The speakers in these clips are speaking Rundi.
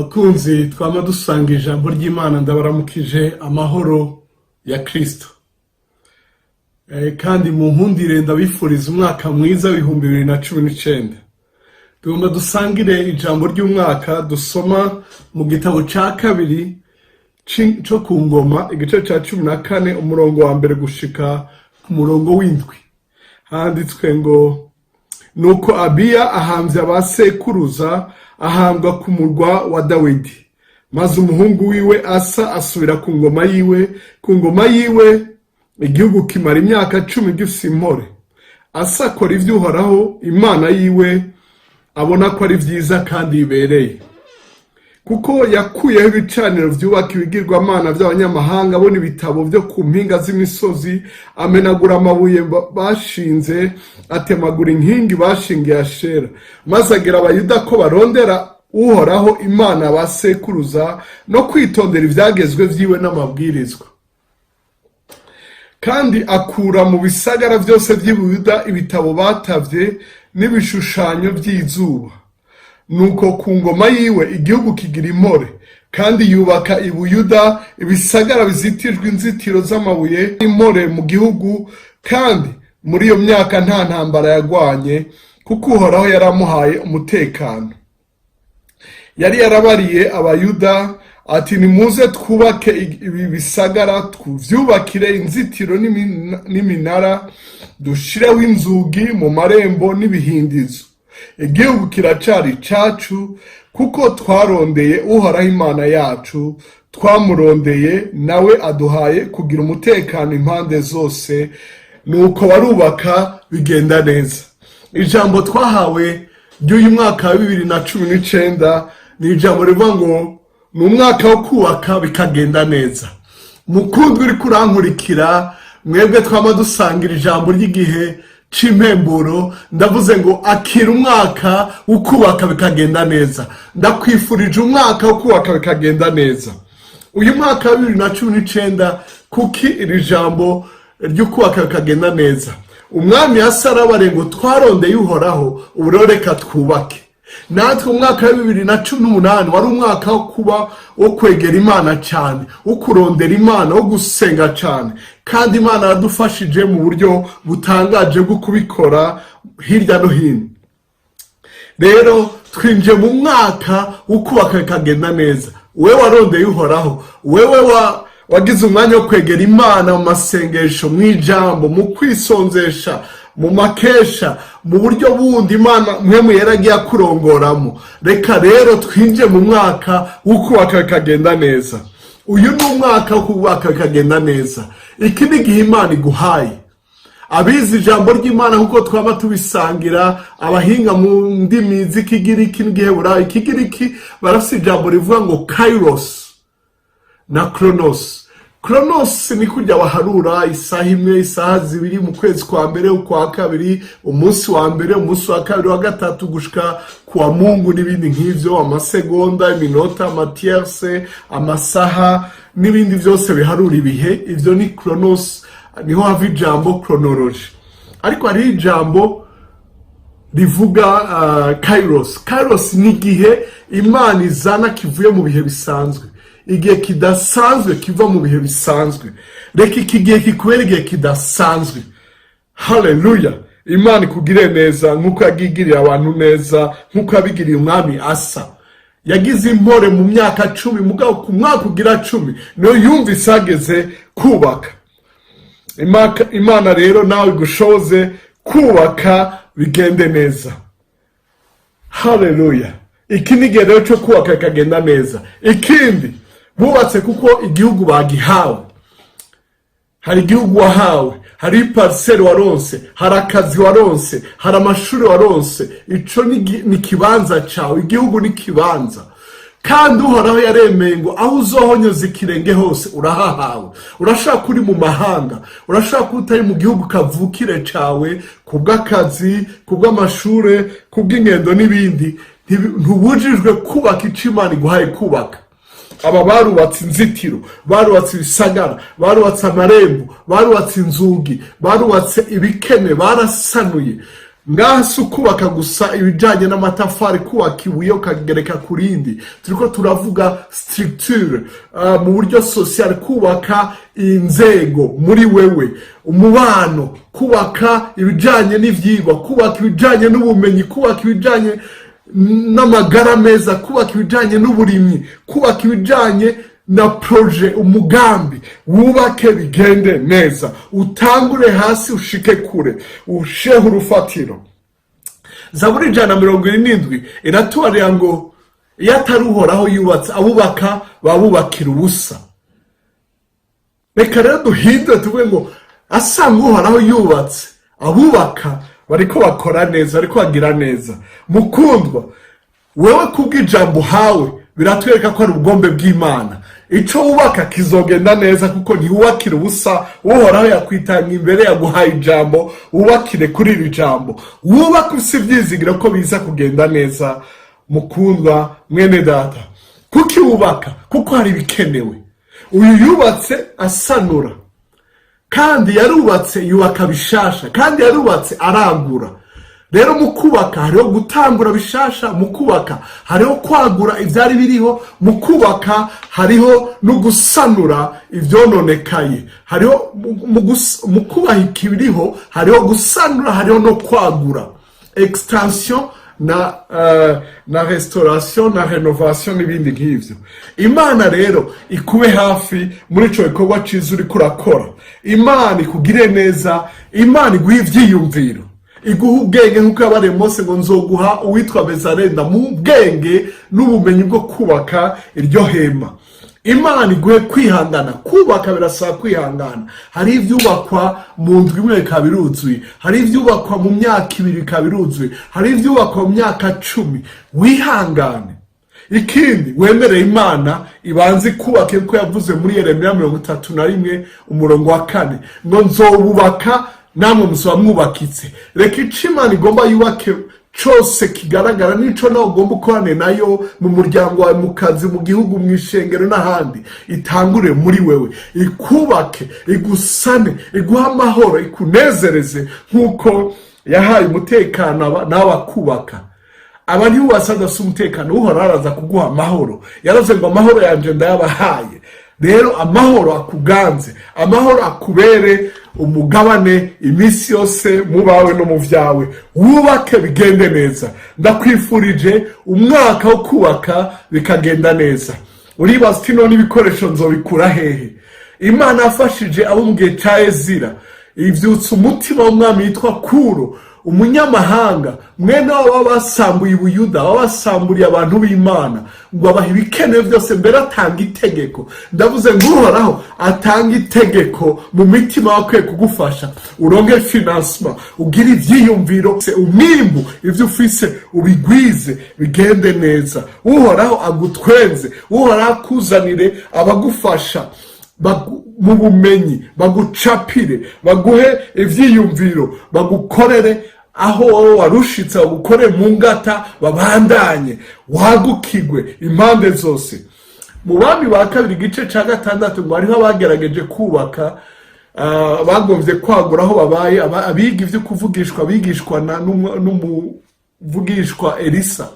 bakunzi twama dusanga ijambo ry'Imana ndabaramukije amahoro ya Kristo. Kandi mu nkundire ndabifuriza umwaka mwiza w'ibihumbi 2019. Tugomba dusangire ijambo ry'umwaka dusoma mu gitabo ca kabiri cyo ku Ngoma igice ca 14 umurongo wa mbere gushika ku murongo w'indwi. Handitswe ngo nuko Abiya ahamvye abasekuruza ahambwa ku murwa wa Dawidi, maze umuhungu wiwe Asa asubira ku ngoma yiwe igihugu kimara imyaka 10 gifise impore. Asa akora ivy'Uhoraho Imana yiwe abona ko ari vyiza kandi bibereye, kuko yakuyeho ibicaniro vyubaka ibigirwamana vy'abanyamahanga, abona ibitabo vyo ku mpinga z'imisozi, amenagura amabuye bashinze, atemagura inkingi bashingiye Ashera, maze agera Abayuda ko barondera Uhoraho Imana basekuruza no kwitondera ivyagezwe vyiwe n'amabwirizwa. Kandi akura mu bisagara vyose vy'Ibuyuda ibitabo batavye n'ibishushanyo vy'izuba. Nuko ku ngoma yiwe igihugu kigira impore, kandi yubaka i Buyuda ibisagara bizitijwe inzitiro z'amabuye impore mu gihugu, kandi muri iyo myaka nta ntambara yagwanye, kuko Uhoraho yaramuhaye umutekano. Yari yarabariye Abayuda ati nimuze twubake ibi bisagara, tuvyubakire inzitiro n'iminara, dushireho inzugi mu marembo n'ibihindizo. Igihugu kiracari cacu, kuko twarondeye Uhoraho Imana yacu, twamurondeye nawe aduhaye kugira umutekano impande zose. Nuko barubaka bigenda neza. Ijambo twahawe ry'uyu mwaka wa 2019 ni ijambo rivuga ngo ni umwaka wo kubaka bikagenda neza. Mukundwa uri kurankurikira, mwebwe twama dusangira ijambo ry'igihe c'impemburo, ndavuze ngo akira umwaka wo kubaka bikagenda neza. Ndakwifurije umwaka wo kubaka bikagenda neza. Uyu mwaka wa 2019 kuki iri jambo ryo kubaka bikagenda neza? Umwami Asa arabare ngo twarondeye Uhoraho, ubu rero reka twubake. Natwe umwaka wa 2018 wari umwaka wo kwegera Imana cyane, wo kurondera Imana, wo gusenga cyane, kandi Imana yadufashije mu buryo butangaje bwo kubikora hirya no hino. Rero twinje mu mwaka wo kubaka bikagenda neza. Wewe warondeye Uhoraho, wewe wagize umwanya wo kwegera Imana mu masengesho, mu ijambo, mu kwisonzesha, mu makesha, mu buryo bundi Imana mwemu yaragiye kurongoramo. Reka rero twinje mu mwaka wo kubaka bikagenda neza. Uyu ni umwaka wo kubaka bikagenda neza. Iki ni igihe Imana iguhaye. Abizi ijambo ry'Imana kuko twaba tubisangira, abahinga mu ndimi z'Ikigiriki n'Igiheburayo. Ikigiriki barafise ijambo rivuga ngo kairos na kronos. Kronos ni kujya baharura isaha imwe, isaha zibiri mu kwezi kwa mbere, ukwa kabiri, umunsi wa mbere, umunsi wa kabiri, wa gatatu gushika kwa Mungu n'ibindi nk'ivyo, amasegonda, iminota, amatierse, amasaha n'ibindi vyose biharura ibihe. Ivyo ni kronos, niho hava ijambo chronology. Ariko hari ijambo rivuga kairos. Kairos ni igihe Imana izana kivuye mu bihe bisanzwe, igihe kidasanzwe kiva mu bihe bisanzwe. Reka iki gihe kikubera igihe kidasanzwe. Haleluya! Imana ikugire neza nk'uko yagigiriye abantu neza, nk'uko yabigiriye umwami Asa. Yagize impore mu myaka 10, mugabo ku mwaka ugira 10 niyo yumvise ageze kubaka. Imana rero nawe igushoze kubaka bigende neza. Haleluya! Iki ni igihe rero cyo kubaka bikagenda neza. Ikindi, bubatse kuko igihugu bagihawe. Hari igihugu wahawe, hari parcelle waronse, hari akazi waronse, hari amashuri waronse. Ico ni kibanza cawe, igihugu ni kibanza. Kandi Uhoraho yaremeye ngo aho uzohonyoza ikirenge hose urahahawe. Urashaka uri mu mahanga, urashaka utari mu gihugu kavukire cawe, kubw'akazi, kubw'amashure, kubw'ingendo n'ibindi, ntubujijwe kubaka ico Imana iguhaye kubaka. Aba barubatse inzitiro, barubatse ibisagara, barubatse amarembo, barubatse inzugi, barubatse ibikene, barasanuye. ngaha si ukubaka gusa ibijyanye n'amatafari, kubaka ibuye ukagereka ku rindi. turiko turavuga structure mu buryo social, kubaka inzego muri wewe, umubano, kubaka ibijyanye n'ivyigwa, kubaka ibijyanye n'ubumenyi, kubaka ibijyanye n'amagara meza, kubaka ibijyanye n'uburimyi, kubaka ibijyanye na proje, umugambi. Wubake bigende neza, utangure hasi ushike kure, usheho urufatiro. Zaburi 127 iratubarira ngo iyo atari Uhoraho yubatse, abubaka babubakira ubusa. Reka rero duhindure tuvuge ngo asanga Uhoraho yubatse, abubaka bariko bakora neza, bariko bagira neza. Mukundwa, wewe kubw'ijambo hawe biratwereka ko ari ubugombe bw'Imana. Ico wubaka kizogenda neza, kuko ntiwubakira ubusa. Uhoraho yakwitanga imbere, yaguhaye ijambo, wubakire kuri iri jambo. Wubaka ufise ivyizigiro ko biza kugenda neza. Mukundwa mwene data, kuki wubaka? Kuko hari bikenewe. Uyu yubatse asanura, kandi yarubatse yubaka bishasha, kandi yarubatse aragura. Rero mu kubaka hariho gutangura bishasha, mu kubaka hariho kwagura ivyari biriho, mu kubaka hariho no gusanura ivyononekaye, hariho mu kubaha ikibiriho hariho gusanura, hariho no kwagura. Extension na restauration na renovation n'ibindi nk'ivyo. Imana rero ikube hafi muri ico gikorwa ciza uriko urakora. Imana ikugire neza, Imana iguhe ivyiyumviro, iguha ubwenge nk'uko yabareye Mose ngo nzoguha uwitwa Bezaleda mu bwenge n'ubumenyi bwo kubaka iryo hema. Imana iguhe kwihangana. Kubaka birasaba kwihangana. Hari ivyubakwa mu ndwi imwe kabiruzuye, hari ivyubakwa mu myaka 2 kabiruzuye, hari ivyubakwa mu myaka 10. Wihangane. Ikindi, wemereye Imana ibanze kubake, kuko yavuze muri Yeremiya 31:4 ngo nzobubaka namwe musoba mwubakitse. Reka ico Imana igomba yubake cyose kigaragara, nico nawe ugomba ukorane nayo mu muryango wawe, mu kazi, mu gihugu, mu ishengero n'ahandi. Itangure muri wewe, ikubake, igusane, iguha amahoro, ikunezereze nk'uko yahaye umutekano n'abakubaka. Aba ntiwubase adafise umutekano, Uhoraho araza kuguha amahoro. Yaravuze ngo amahoro yanje ndayabahaye. Rero amahoro akuganze, amahoro akubere umugabane iminsi yose mu bawe no mu vyawe. Wubake bigende neza. Ndakwifurije umwaka wo kubaka bikagenda neza. Uribaza uti none ibikoresho nzobikura hehe? Imana yafashije abo mu gihe ca Ezira, ivyutsa umutima w'umwami yitwa Kuro, umunyamahanga, mwene wabo basambuye Ubuyuda, babasamburiye abantu b'Imana, ngo abaha ibikenewe byose, mbere atanga itegeko. Ndavuze ngo Uhoraho atanga itegeko mu mitima wakwiye kugufasha, uronke financement, ugire ivyiyumviro, umwimbu ivyo ufise ubigwize bigende neza. Uhoraho agutwenze, Uhoraho akuzanire abagufasha mu bumenyi, bagucapire, baguhe ivyiyumviro, bagukorere aho warushitse, bagukore mu ngata, babandanye, wagukigwe impande zose. Mu Bami ba kabiri igice ca 6 ngo hariho abagerageje kubaka, bagomvye kwagura aho babaye, abiga ivyo kuvugishwa bigishwa n'umuvugishwa Elisa,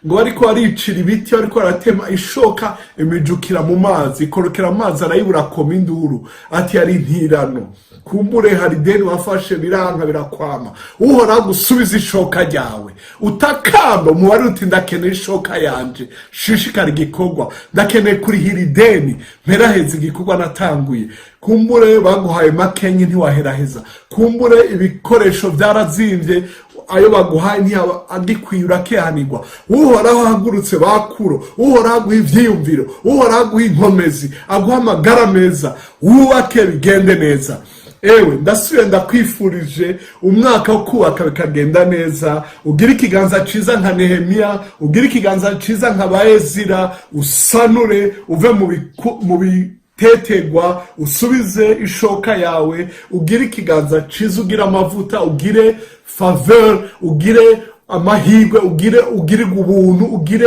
ngo ariko aricira ibiti, ariko aratema ishoka imijukira mu mazi, ikorokera amazi arayibura koma induru, ati yari intirano. Kumbure hari deni wafashe biranka birakwama. Uhoraho gusubiza ishoka ryawe, utakamba muwari uti ndakeneye ishoka yanje, shishikara igikorwa, ndakeneye kurihira ideni, mperaheza igikorwa natanguye. Kumbure baguhaye makenyi ntiwaheraheza, kumbure ibikoresho vyarazimvye, ayo baguhaye ntiyagikwiye urakehanirwa. Uhoraho ahagurutse bakuro, Uhoraho aguha ivyiyumviro, Uhoraho aguha inkomezi, aguha amagara meza. Wubake bigende neza. Ewe ndasubiye ndakwifurije umwaka wo kubaka bikagenda neza. Ugire ikiganza ciza nka Nehemiya, ugire ikiganza ciza nka Ezira, usanure, uve mu bitetegwa, usubize ishoka yawe, ugire ikiganza ciza, ugire amavuta, ugire faveur, ugire amahirwe, ugire ubuntu, ugire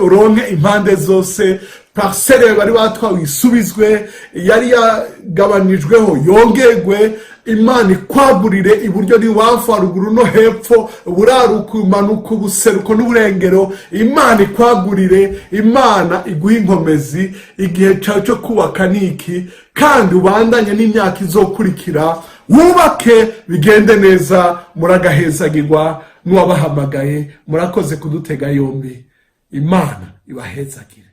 uronke impande zose. Parcelle bari batwawe isubizwe, yari yagabanijweho yongerwe, Imana ikwagurire iburyo n'ibubafu, haruguru no hepfo, uburaruko, ubumanuko, ubuseruko n'uburengero. Imana ikwagurire, Imana iguhe inkomezi. Igihe cyawe cyo kubaka niki, kandi ubandanye n'imyaka izokurikira wubake bigende neza. Muragahezagirwa n'uwabahamagaye. Murakoze kudutega yombi. Imana ibahezagire.